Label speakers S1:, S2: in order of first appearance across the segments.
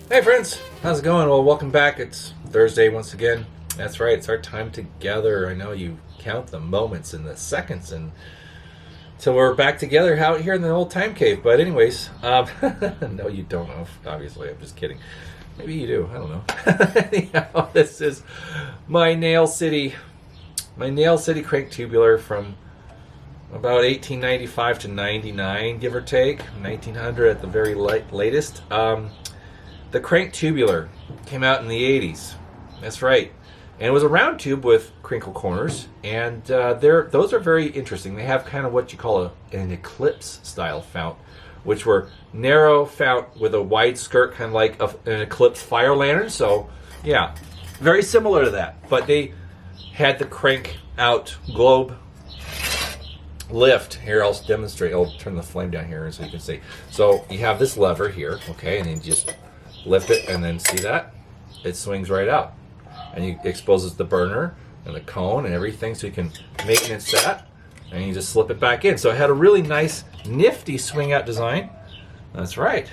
S1: Hey friends, how's it going? Well, welcome back. It's Thursday once again. That's right, it's our time together. I know you count the moments and the seconds and until we're back together out here in the old time cave. But anyways, no, you don't know. Obviously, I'm just kidding. Maybe you do. I don't know. Anyhow, this is my Nail City crank tubular from about 1895 to 99, give or take, 1900 at the very latest. The crank tubular came out in the 80s. That's right. And it was a round tube with crinkle corners, and those are very interesting. They have kind of what you call an eclipse style fount, which were narrow fount with a wide skirt, kind of like an eclipse fire lantern. So, yeah, very similar to that. But they had the crank out globe lift. Here, I'll demonstrate. I'll turn the flame down here so you can see. So you have this lever here, okay, and then you just lift it, and then see that? It swings right out. And it exposes the burner and the cone and everything, so you can maintenance that, and you just slip it back in. So it had a really nice, nifty swing out design. That's right.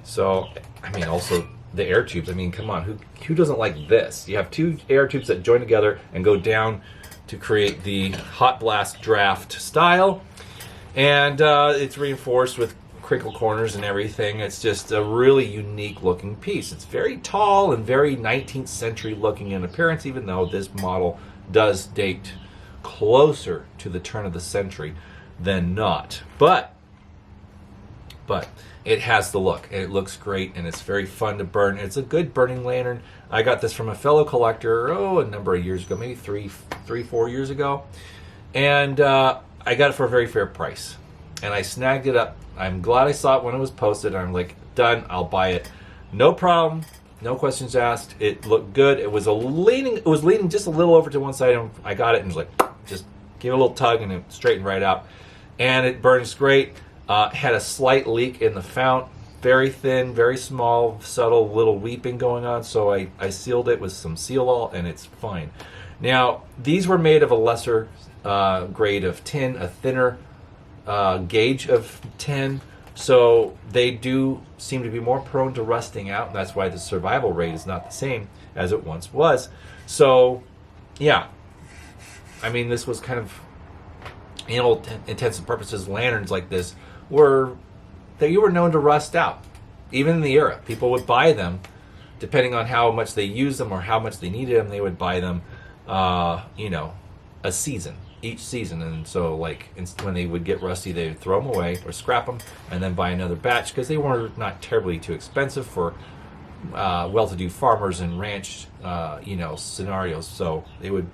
S1: So, I mean, also the air tubes. I mean, come on, who doesn't like this? You have two air tubes that join together and go down to create the hot blast draft style, and it's reinforced with crinkle corners and everything. It's just a really unique looking piece. It's very tall and very 19th century looking in appearance, even though this model does date closer to the turn of the century than not. But it has the look, and it looks great, and it's very fun to burn. It's a good burning lantern. I got this from a fellow collector, a number of years ago, maybe 4 years ago. And I got it for a very fair price. And I snagged it up. I'm glad I saw it when it was posted. I'm like, done, I'll buy it. No problem, no questions asked. It looked good. It was leaning just a little over to one side, and I got it and was like, just give it a little tug and it straightened right out. And it burns great. Had a slight leak in the fount, very thin, very small, subtle little weeping going on, so I sealed it with some Seal-All, and it's fine. Now, these were made of a lesser grade of tin, a thinner gauge of tin, so they do seem to be more prone to rusting out, and that's why the survival rate is not the same as it once was. So, yeah, I mean, this was kind of, in all intents and purposes, lanterns like this were known to rust out. Even in the era, people would buy them, depending on how much they used them or how much they needed them. They would buy them, a season, each season. And so, like, when they would get rusty, they would throw them away or scrap them, and then buy another batch, because they were not terribly too expensive for well-to-do farmers and ranch, scenarios. So they would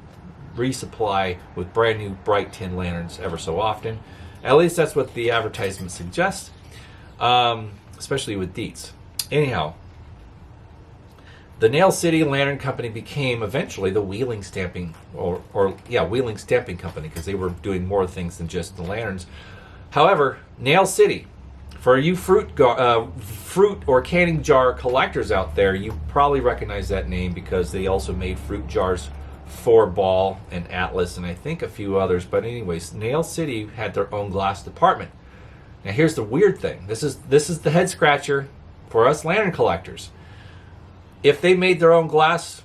S1: resupply with brand new bright tin lanterns ever so often. At least that's what the advertisement suggests, especially with Dietz. Anyhow, the Nail City Lantern Company became eventually the Wheeling Stamping, Wheeling Stamping Company, because they were doing more things than just the lanterns. However, Nail City, for you fruit or canning jar collectors out there, you probably recognize that name because they also made fruit jars for Ball and Atlas, and I think a few others. But anyways, Nail City had their own glass department. Now here's the weird thing. This is the head scratcher for us lantern collectors. If they made their own glass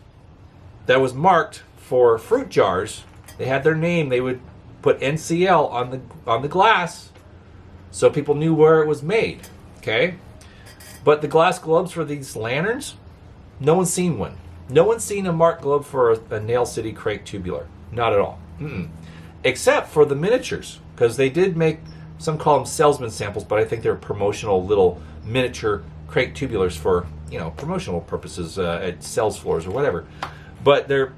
S1: that was marked for fruit jars, they had their name. They would put NCL on the glass, so people knew where it was made. Okay, but the glass globes for these lanterns, no one's seen one. No one's seen a marked globe for a Nail City crank tubular. Not at all. Except for the miniatures, because they did make, some call them salesman samples, but I think they're promotional little miniature crank tubulars for, promotional purposes at sales floors or whatever. But they're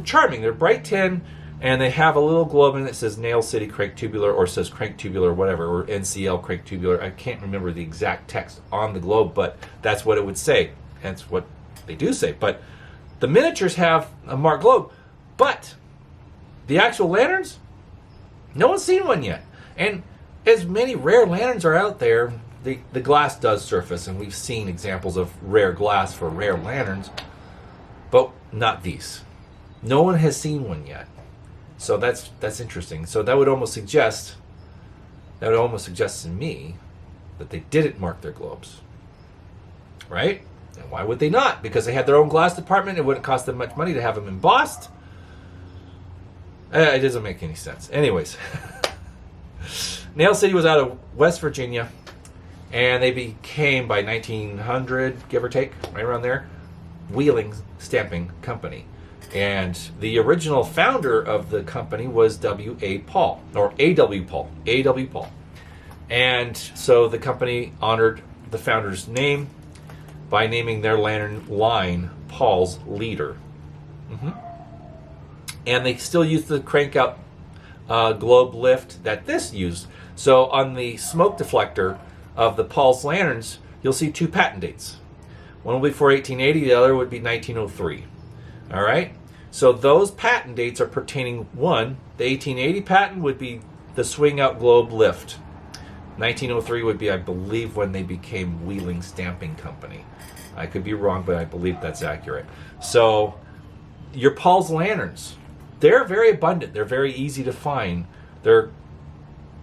S1: charming. They're bright tin, and they have a little globe in it that says Nail City crank tubular, or says crank tubular, or whatever, or NCL crank tubular. I can't remember the exact text on the globe, but that's what it would say. That's what they do say. But the miniatures have a marked globe, but the actual lanterns, no one's seen one yet. And as many rare lanterns are out there, the glass does surface, and we've seen examples of rare glass for rare lanterns, but not these. No one has seen one yet. So that's interesting. So that would almost suggest to me that they didn't mark their globes. right? And why would they not? Because they had their own glass department. It wouldn't cost them much money to have them embossed. It doesn't make any sense. Anyways, Nail City was out of West Virginia, and they became, by 1900, give or take, right around there, Wheeling Stamping Company. And the original founder of the company was W.A. Paul, or A.W. Paul. A.W. Paul. And so the company honored the founder's name by naming their lantern line Paul's Leader. And they still use the crank-out globe lift that this used. So on the smoke deflector of the Paul's lanterns, you'll see two patent dates. One will be for 1880, the other would be 1903. All right? So those patent dates are pertaining, one, the 1880 patent would be the swing-out globe lift. 1903 would be, I believe, when they became Wheeling Stamping Company. I could be wrong, but I believe that's accurate. So your Paul's lanterns, they're very abundant. They're very easy to find. They're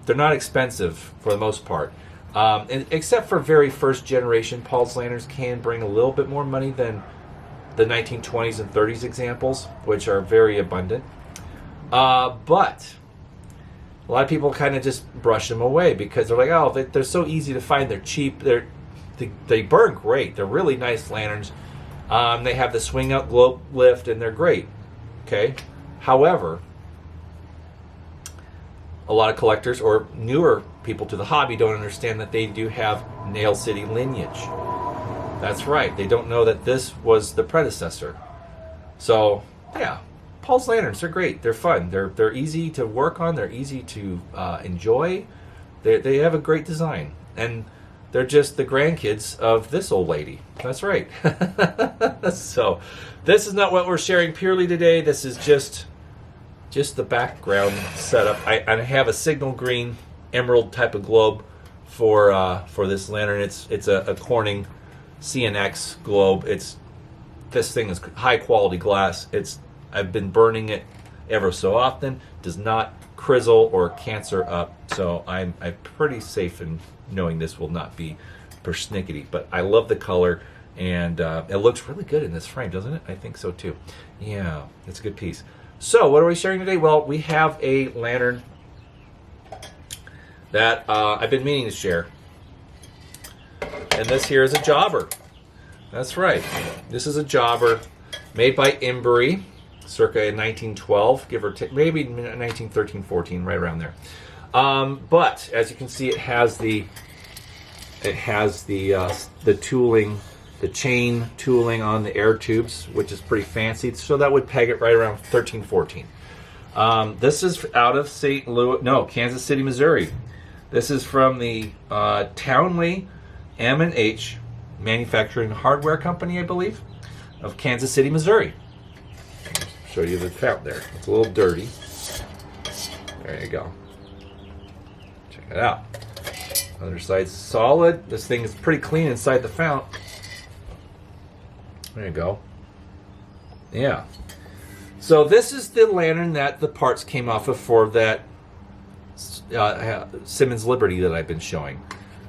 S1: not expensive for the most part. And except for very first generation, Paul's lanterns can bring a little bit more money than the 1920s and 30s examples, which are very abundant. But a lot of people kind of just brush them away because they're like, oh, they're so easy to find. They're cheap. They burn great. They're really nice lanterns. They have the swing out globe lift, and they're great. Okay. However, a lot of collectors or newer people to the hobby don't understand that they do have Nail City lineage. That's right. They don't know that this was the predecessor. So, yeah, Paul's lanterns, they're great. They're fun. They're easy to work on. They're easy to enjoy. They have a great design. And they're just the grandkids of this old lady. That's right. So, this is not what we're sharing purely today. This is just the background setup. I have a signal green emerald type of globe for this lantern. It's a Corning CNX globe. This thing is high quality glass. I've been burning it ever so often. Does not crizzle or cancer up, so I'm pretty safe in knowing this will not be persnickety. But I love the color, and it looks really good in this frame, doesn't it? I think so too. Yeah, it's a good piece. So what are we sharing today? Well, we have a lantern that I've been meaning to share. And this here is a Jobbert. That's right. This is a Jobbert made by Embury, circa 1912, give or take, maybe 1913, 14, right around there. But as you can see, it has the tooling, the chain tooling on the air tubes, which is pretty fancy. So that would peg it right around 13, 14. This is out of Kansas City, Missouri. This is from the Townley M&H Manufacturing Hardware Company, I believe, of Kansas City, Missouri. Show you the fount there. It's a little dirty. There you go. Check it out. Underside's solid. This thing is pretty clean inside the fount. There you go. Yeah. So this is the lantern that the parts came off of for that Simmons Liberty that I've been showing.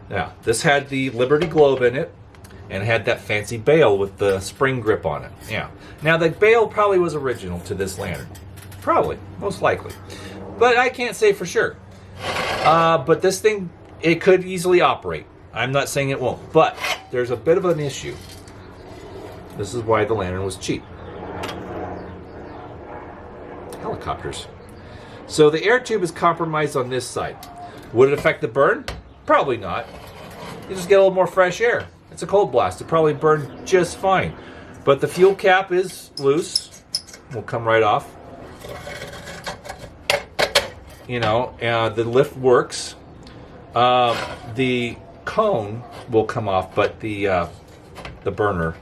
S1: Now, this had the Liberty globe in it, and it had that fancy bail with the spring grip on it. Yeah. Now, the bail probably was original to this lantern. Probably. Most likely. But I can't say for sure. But this thing, it could easily operate. I'm not saying it won't. But there's a bit of an issue. This is why the lantern was cheap. Helicopters. So the air tube is compromised on this side. Would it affect the burn? Probably not. You just get a little more fresh air. It's a cold blast. It probably burn just fine. But the fuel cap is loose. Will come right off. You know, the lift works. The cone will come off, but the burner,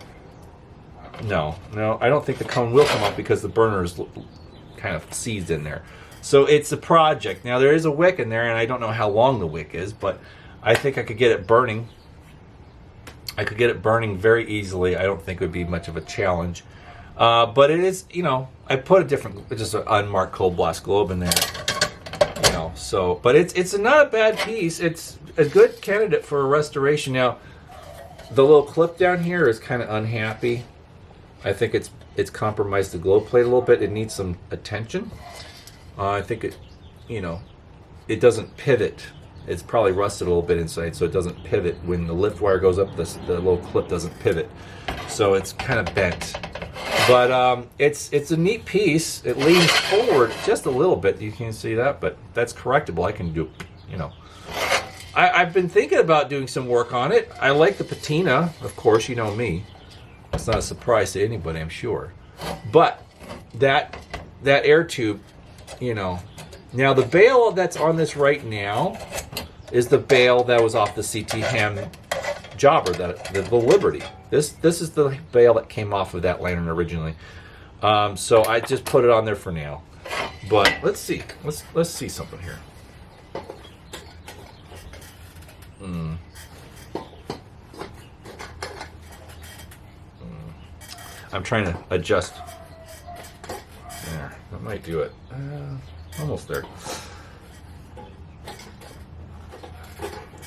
S1: no, I don't think the cone will come off because the burner is kind of seized in there. So it's a project. Now there is a wick in there, and I don't know how long the wick is, but I think I could get it burning. I could get it burning very easily. I don't think it would be much of a challenge. But it is, you know, I put just an unmarked cold blast globe in there. You know, so, but it's not a bad piece. It's a good candidate for a restoration. Now, The little clip down here is kind of unhappy. I think it's compromised the glow plate a little bit. It needs some attention. I think it doesn't pivot. It's probably rusted a little bit inside, so it doesn't pivot. When the lift wire goes up, the little clip doesn't pivot. So it's kind of bent. But it's a neat piece. It leans forward just a little bit. You can't see that, but that's correctable. I can do, I've been thinking about doing some work on it. I like the patina, of course, you know me. It's not a surprise to anybody, I'm sure. But that air tube, Now the bail that's on this right now is the bail that was off the CT Ham Jobbert, the Liberty. This is the bail that came off of that lantern originally. So I just put it on there for now. But let's see. Let's see something here. I'm trying to adjust. There, that might do it. Almost there.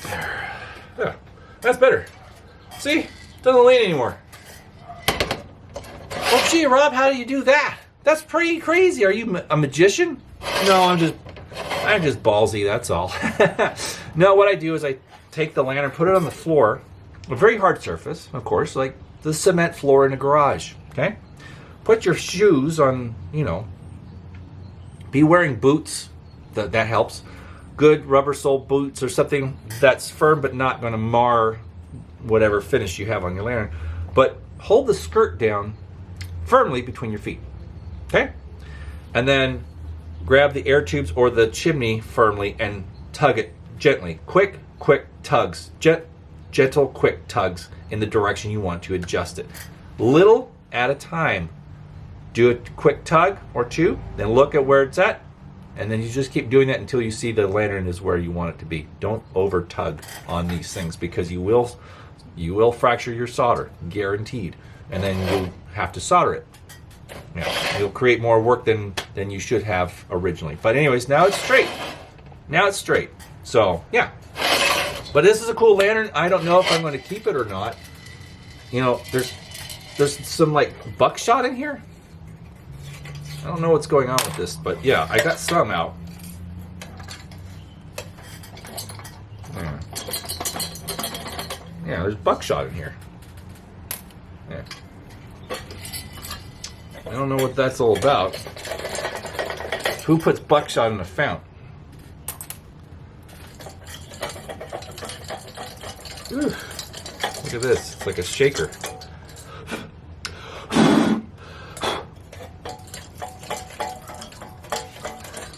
S1: There. Yeah, that's better. See? Doesn't lean anymore. Well, gee, Rob, how do you do that? That's pretty crazy. Are you a magician? No, I'm just ballsy, that's all. No, what I do is I take the lantern, put it on the floor, a very hard surface, of course, like the cement floor in a garage, okay? Put your shoes on, be wearing boots, that helps. Good rubber sole boots or something that's firm but not going to mar whatever finish you have on your lantern. But hold the skirt down firmly between your feet, okay? And then grab the air tubes or the chimney firmly and tug it gently. Quick tugs. Gentle, quick tugs in the direction you want to adjust it. Little at a time. Do a quick tug or two, then look at where it's at, and then you just keep doing that until you see the lantern is where you want it to be. Don't over tug on these things because you will fracture your solder, guaranteed, and then you'll have to solder it. You'll create more work than you should have originally. But anyways, now it's straight. So yeah. But this is a cool lantern. I don't know if I'm going to keep it or not. There's some like buckshot in here. I don't know what's going on with this, but yeah, I got some out. Yeah, there's buckshot in here. Yeah. I don't know what that's all about. Who puts buckshot in a fountain? Ooh, look at this. It's like a shaker.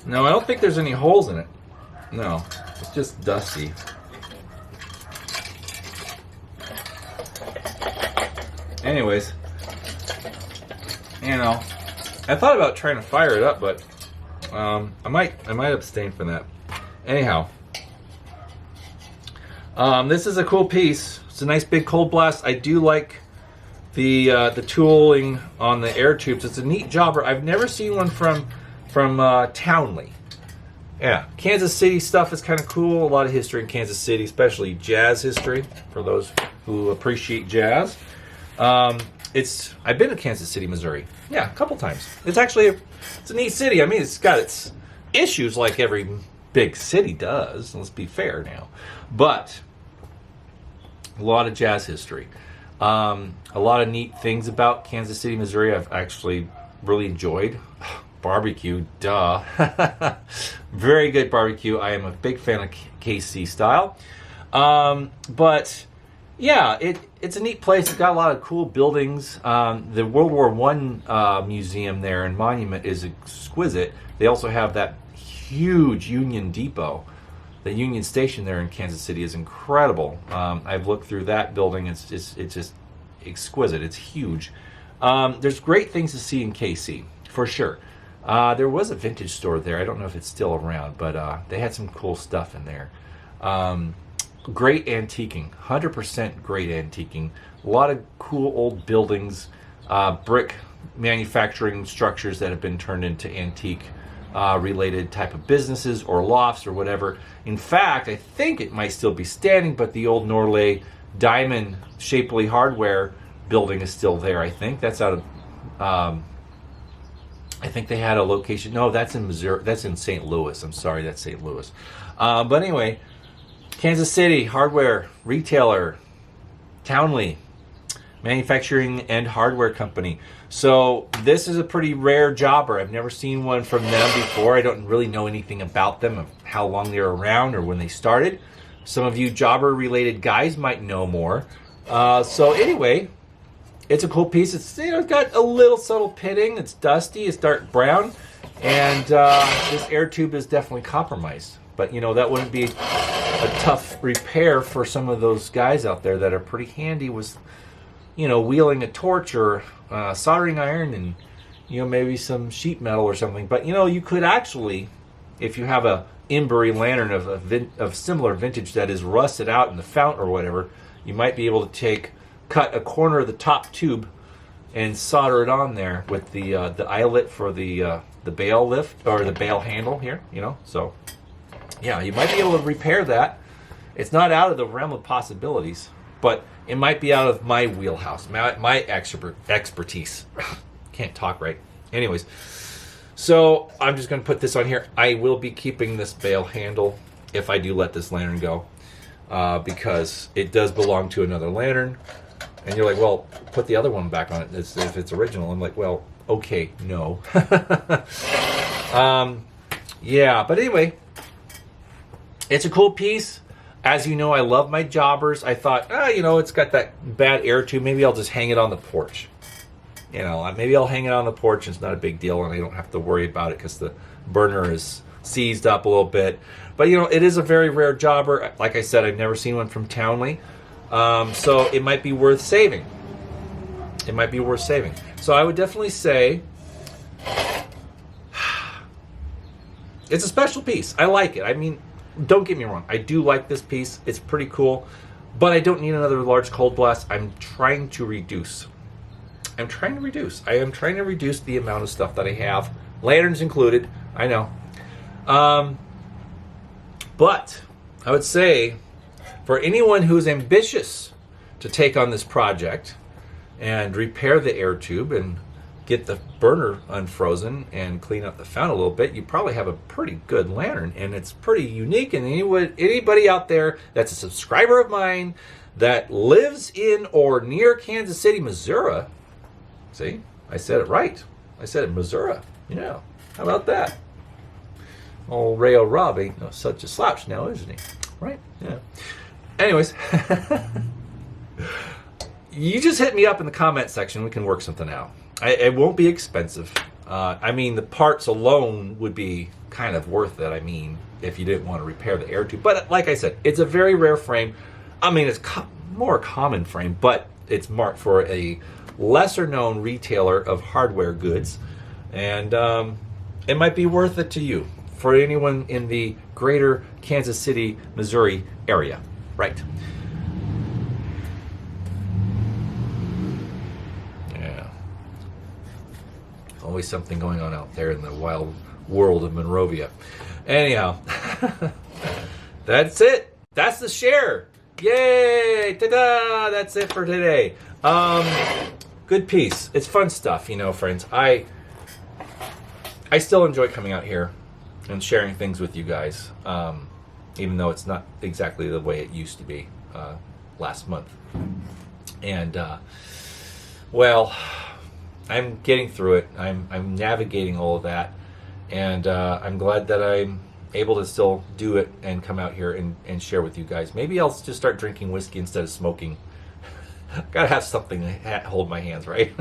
S1: No, I don't think there's any holes in it. No, it's just dusty. Anyways, I thought about trying to fire it up, but I might abstain from that. Anyhow, this is a cool piece. It's a nice big cold blast. I do like the tooling on the air tubes. It's a neat jobber. I've never seen one from Townley. Yeah, Kansas City stuff is kind of cool. A lot of history in Kansas City, especially jazz history for those who appreciate jazz. I've been to Kansas City, Missouri. Yeah, a couple times. It's a neat city. I mean, it's got its issues like every big city does. Let's be fair now. But a lot of jazz history. A lot of neat things about Kansas City, Missouri I've actually really enjoyed. Barbecue, duh. Very good barbecue. I am a big fan of KC style. But yeah, it's a neat place. It's got a lot of cool buildings. The World War I museum there and monument is exquisite. They also have that huge Union Depot. The Union Station there in Kansas City is incredible. I've looked through that building. It's just exquisite. It's huge. There's great things to see in KC, for sure. There was a vintage store there. I don't know if it's still around, but they had some cool stuff in there. Great antiquing, 100% great antiquing. A lot of cool old buildings, brick manufacturing structures that have been turned into antique related type of businesses or lofts or whatever. In fact, I think it might still be standing, but the old Norlay Diamond Shapely Hardware building is still there. I think that's out of. I think they had a location. No, that's in Missouri. That's in St. Louis. I'm sorry, that's St. Louis. But anyway, Kansas City hardware retailer, Townley Manufacturing and Hardware Company. So this is a pretty rare jobber. I've never seen one from them before. I don't really know anything about them, of how long they're around or when they started. Some of you jobber related guys might know more. So anyway, it's a cool piece. It's, it's got a little subtle pitting. It's dusty. It's dark brown, and this air tube is definitely compromised. But that wouldn't be a tough repair for some of those guys out there that are pretty handy with, wheeling a torch or soldering iron and, maybe some sheet metal or something. But, you could actually, if you have a Embury lantern of similar vintage that is rusted out in the fount or whatever, you might be able to cut a corner of the top tube and solder it on there with the eyelet for the bail lift, or the bail handle here, So, yeah, you might be able to repair that. It's not out of the realm of possibilities, but it might be out of my wheelhouse, my expertise. Can't talk right. Anyways, so I'm just going to put this on here. I will be keeping this bail handle if I do let this lantern go, because it does belong to another lantern. And you're like, well, put the other one back on it if it's original. I'm like, well, okay, no. Yeah, but anyway, it's a cool piece. As you know, I love my jobbers. I thought, it's got that bad air tube. Maybe I'll just hang it on the porch. Maybe I'll hang it on the porch. It's not a big deal, and I don't have to worry about it because the burner is seized up a little bit. But, it is a very rare jobber. Like I said, I've never seen one from Townley. So it might be worth saving. So I would definitely say it's a special piece. I like it. I mean, don't get me wrong. I do like this piece. It's pretty cool. But I don't need another large cold blast. I'm trying to reduce. I am trying to reduce the amount of stuff that I have. Lanterns included. I know. But I would say, for anyone who's ambitious to take on this project and repair the air tube and get the burner unfrozen and clean up the fount a little bit, you probably have a pretty good lantern, and it's pretty unique. And anybody out there that's a subscriber of mine that lives in or near Kansas City, Missouri, see, I said it right. I said it, Missouri. Yeah, how about that? Old Rayo Rob ain't no such a slouch now, isn't he? Right? Yeah. Anyways, you just hit me up in the comment section. We can work something out. It won't be expensive. The parts alone would be kind of worth it. If you didn't want to repair the air tube. But like I said, it's a very rare frame. It's more common frame, but it's marked for a lesser known retailer of hardware goods. And it might be worth it to you, for anyone in the greater Kansas City, Missouri area. Right. Yeah. Always something going on out there in the wild world of Monrovia. Anyhow, that's it. That's the share. Yay! Ta-da! That's it for today. Good piece. It's fun stuff, friends. I still enjoy coming out here and sharing things with you guys, even though it's not exactly the way it used to be last month. And I'm getting through it. I'm navigating all of that, and I'm glad that I'm able to still do it and come out here and share with you guys. Maybe I'll just start drinking whiskey instead of smoking. Gotta have something to hold my hands, right?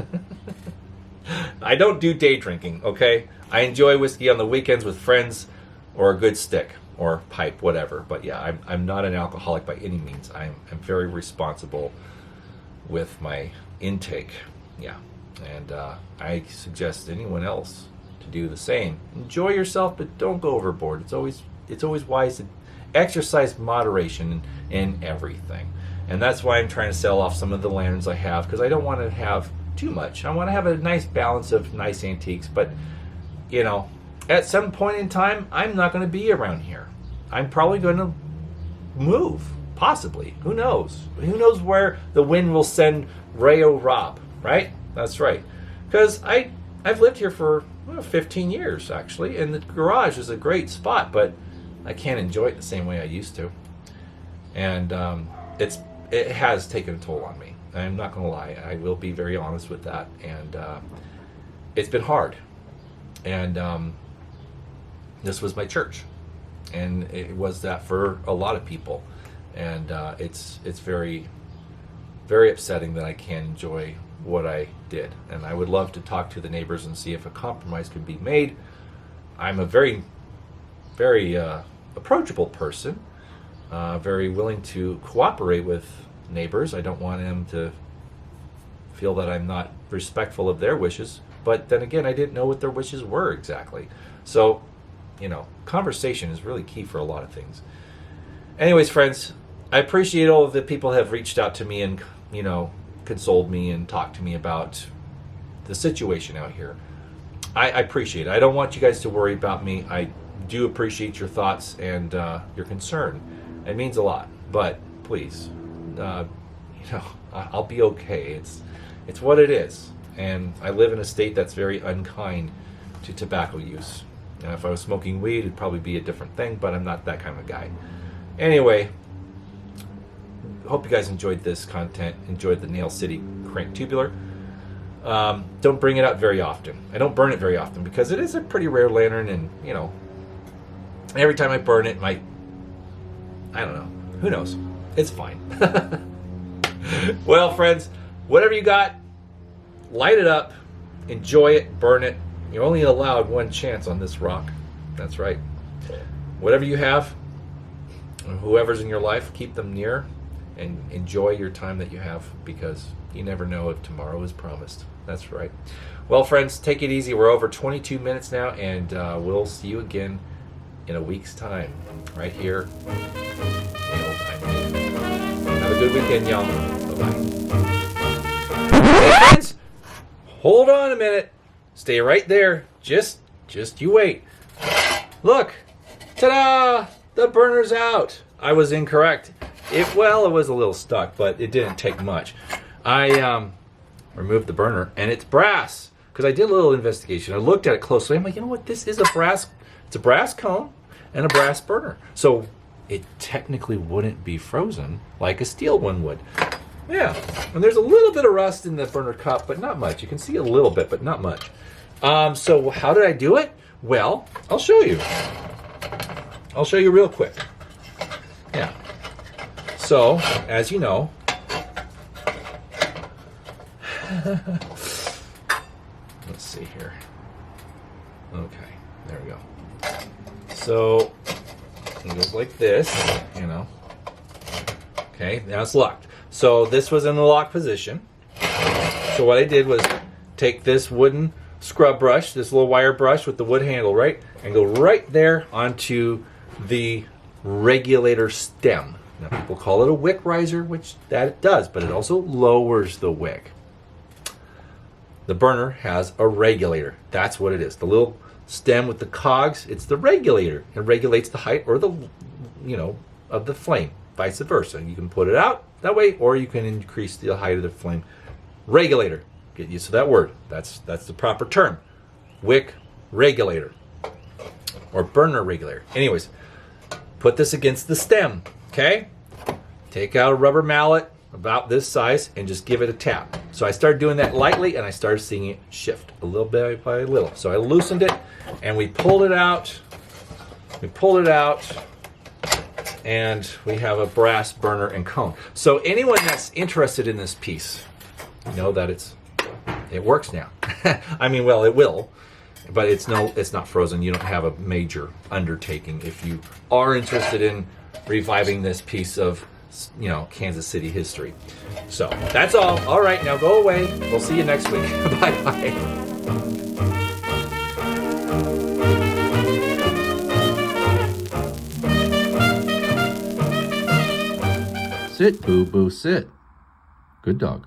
S1: I don't do day drinking, okay? I enjoy whiskey on the weekends with friends, or a good stick, or pipe, whatever. But yeah, I'm not an alcoholic by any means. I'm very responsible with my intake. Yeah, and I suggest anyone else to do the same. Enjoy yourself, but don't go overboard. It's always wise to exercise moderation in everything. And that's why I'm trying to sell off some of the lanterns I have, because I don't want to have too much. I want to have a nice balance of nice antiques, but at some point in time, I'm not going to be around here. I'm probably going to move Possibly. Who knows? Who knows where the wind will send Rayo Rob, right? That's right. Because I've lived here for 15 years, actually, and the garage is a great spot, but I can't enjoy it the same way I used to. And it has taken a toll on me. I'm not going to lie. I will be very honest with that. And it's been hard. And this was my church. And it was that for a lot of people. And it's very, very upsetting that I can't enjoy what I did. And I would love to talk to the neighbors and see if a compromise could be made. I'm a very, very approachable person, very willing to cooperate with neighbors. I don't want them to feel that I'm not respectful of their wishes. But then again, I didn't know what their wishes were exactly. So, conversation is really key for a lot of things. Anyways, friends, I appreciate all of the people that have reached out to me and, consoled me and talked to me about the situation out here. I appreciate it. I don't want you guys to worry about me. I do appreciate your thoughts and your concern. It means a lot. But please, I'll be okay. It's what it is. And I live in a state that's very unkind to tobacco use. Now, if I was smoking weed, it'd probably be a different thing, but I'm not that kind of guy. Anyway, hope you guys enjoyed this content, enjoyed the Nail City Crank Tubular. Don't bring it out very often. I don't burn it very often because it is a pretty rare lantern, and, every time I burn it, I don't know. Who knows? It's fine. Well, friends, whatever you got, light it up, enjoy it, burn it. You're only allowed one chance on this rock. That's right. Whatever you have, whoever's in your life, keep them near and enjoy your time that you have, because you never know if tomorrow is promised. That's right. Well, friends, take it easy. We're over 22 minutes now, and we'll see you again in a week's time right here. Have a good weekend, y'all. Bye-bye. Hey, friends, hold on a minute. Stay right there. Just you wait. Look. Ta-da! The burner's out. I was incorrect. It was a little stuck, but it didn't take much. I removed the burner, and it's brass, because I did a little investigation. I looked at it closely. I'm like, you know what? This is it's a brass cone and a brass burner. So it technically wouldn't be frozen like a steel one would. Yeah, and there's a little bit of rust in the burner cup, but not much. You can see a little bit, but not much. So how did I do it? Well, I'll show you. I'll show you real quick. Yeah. So, as you know, let's see here. Okay, there we go. So, it goes like this, Okay, now it's locked. So this was in the lock position. So what I did was take this wooden scrub brush, this little wire brush with the wood handle, right? And go right there onto the regulator stem. Now people call it a wick riser, which that it does, but it also lowers the wick. The burner has a regulator. That's what it is. The little stem with the cogs, it's the regulator. It regulates the height or the, of the flame, vice versa. You can put it out that way, or you can increase the height of the flame. Regulator. Get used to that word. That's the proper term. Wick regulator. Or burner regulator. Anyways, put this against the stem, okay? Take out a rubber mallet about this size and just give it a tap. So I started doing that lightly, and I started seeing it shift a little bit by little. So I loosened it, and we pulled it out. And we have a brass burner and cone. So anyone that's interested in this piece, know that it works now. I mean, well, it will, but it's not frozen. You don't have a major undertaking if you are interested in reviving this piece of, Kansas City history. So that's all. All right, now go away. We'll see you next week. Bye-bye. Sit, boo-boo, sit. Good dog.